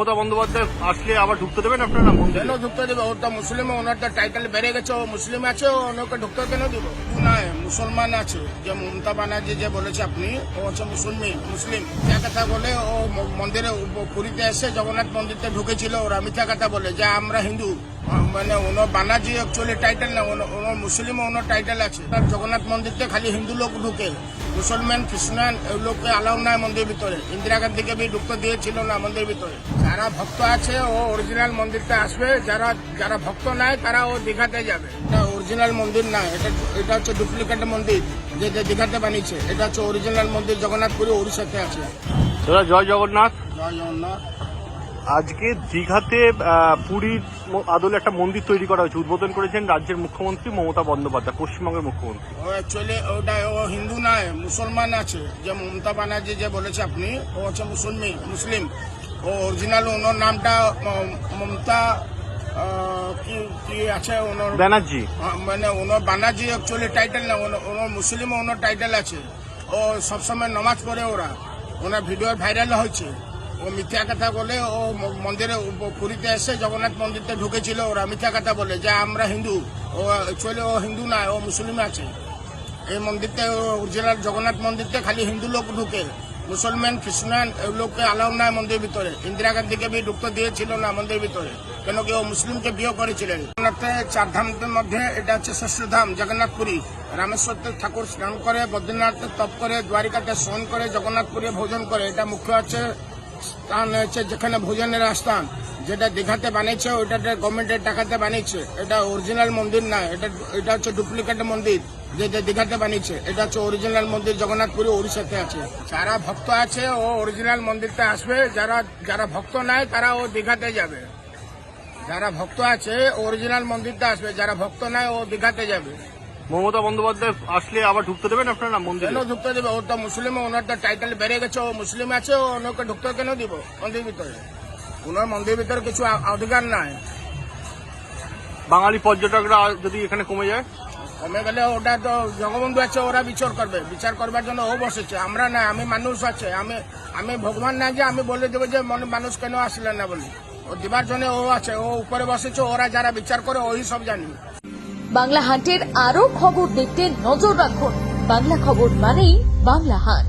মমতা বন্দ্যোপাধ্যায় আসলে আবার ঢুকতে দেবেন আপনারা মন্দিরে? কেন ঢুকতে দেবে? ও তো মুসলিম, ওনার তো টাইটেল বেড়ে গেছে, ও মুসলিম আছে, ওনাকে ঢুকতে কেন দিব? নয়, মুসলমান আছে। যে মমতা ব্যানার্জি যে বলেছে আপনি, ও হচ্ছে মুসলিম মিথ্যা কথা বলে। ও মন্দিরে পুরীতে এসে জগন্নাথ মন্দিরতে ঢুকেছিল, ওরা মিথ্যা কথা বলে যে আমরা হিন্দু। মানে ওনার বানার্জি অ্যাকচুয়ালি টাইটেল না, ওনার মুসলিম, ওনার টাইটেল আছে। তার জগন্নাথ মন্দিরতে খালি হিন্দু লোক ঢুকে, মুসলমান খ্রিস্টান এই লোককে অ্যালাউ নাই মন্দির ভিতরে। ইন্দিরা গান্ধীকে भी ঢুকতে দিয়েছিল না মন্দির ভিতরে। যারা ভক্ত আছে ও অরিজিনাল মন্দিরতে আসবে, যারা ভক্ত নাই তারা ও দীঘাতে যাবে। এটা অরিজিনাল মন্দির না, এটা হচ্ছে ডুপ্লিকেট মন্দির যে দীঘাতে বানিয়েছে। এটা হচ্ছে অরিজিনাল মন্দির জগন্নাথপুরে ওড়িশাতে আছে। জয় জগন্নাথ। জয় জগন্নাথ। আজকে দীঘাতে পুরীর আদলে একটা মন্দির তৈরি করা হয়েছে, উদ্বোধন করেছেন রাজ্যের মুখ্যমন্ত্রী মমতা বন্দ্যোপাধ্যায়, পশ্চিমবঙ্গের মুখ্যমন্ত্রী। ও অ্যাকচুয়ালি ও হিন্দু নয়, মুসলমান আছে। যে মমতা ব্যানার্জি যে বলেছে আপনি, ও হচ্ছে মুসলিম। ও অরিজিনাল ওনার নামটা মমতা কি আছে ওনার ব্যানার্জি। মানে ওনার ব্যানার্জি অ্যাকচুয়ালি টাইটেল না, ওনার মুসলিম, ওনার টাইটেল আছে। ও সবসময় নামাজ পড়ে, ওনার ভিডিও ভাইরাল হয়েছে। ও মিথ্যা কথা বলে, ও মন্দিরে পুরীতে এসে জগন্নাথ মন্দিরতে ঢুকেছিল, ওরা মিথ্যা কথা বলে যে আমরা হিন্দু। ও অ্যাকচুয়ালি ও হিন্দু নয়, ও মুসলিম আছে। এই মন্দিরতে অরিজিনাল জগন্নাথ মন্দিরতে খালি হিন্দু লোক ঢুকে, মুসলমান খ্রিস্টান এই লোককে অ্যালাউ নাই মন্দির ভিতরে। ইন্দিরা গান্ধীকে भी ঢুকতে দিয়েছিল না মন্দির ভিতরে, কেন কি ও মুসলিমকে বিয়ে করেছিলেন। চার ধামের মধ্যে এটা হচ্ছে ষষ্ঠ ধাম জগন্নাথপুরী। রামেশ্বরতে ঠাকুর স্নান করে, বদ্রীনাথে তপ করে, দ্বারিকাতে স্নান করে, জগন্নাথপুরে ভোজন করে। এটা মুখ্য হচ্ছে স্থান হচ্ছে যেখানে ভোজনের স্থান। যেটা দীঘাতে বানিয়েছে ওইটা গভর্নমেন্টের টাকাতে বানিয়েছে। এটা অরিজিনাল মন্দির না, এটা হচ্ছে ডুপ্লিকেট মন্দির যে দীঘাতে বানিয়েছে। এটা হচ্ছে অরিজিনাল মন্দির জগন্নাথপুরে ওড়িশাতে আছে। যারা ভক্ত আছে ও অরিজিনাল মন্দিরতে আসবে, যারা ভক্ত নাই তারা ও দীঘাতে যাবে। যারা ভক্ত আছে অরিজিনাল মন্দিরতে আসবে, যারা ভক্ত নাই ও দীঘাতে যাবে। মমতা বন্দ্যোপাধ্যায় আসলে আবার ঢুকতে দেবেন আপনারা মন্দিরে? কেন ঢুকতে দেবে? ও তো মুসলিম, ওনার তো টাইটেল বেড়ে গেছে, ও মুসলিম আছে, ওনাকে ঢুকতে কেন দিব মন্দির ভিতরে? ওনার মন্দির ভিতরে কিছু অধিকার নাই। বাঙালি পর্যটকরা যদি এখানে কমে যায়? কমে গেলে ওটা তো জগবন্ধু আছে, ওরা বিচার করবে। বিচার করবার জন্য ও বসেছে, আমরা না। আমি মানুষ আছে, আমি ভগবান না যে আমি বলে দেবো যে মানুষ কেন আসলেন না বলি। ও দিবার জন্য ও আছে, ও উপরে বসেছে। ওরা যারা বিচার করে ওই সব জানি। বাংলা হাটের আরো খবর দেখতে নজর রাখুন। বাংলা খবর মানেই বাংলা হাট।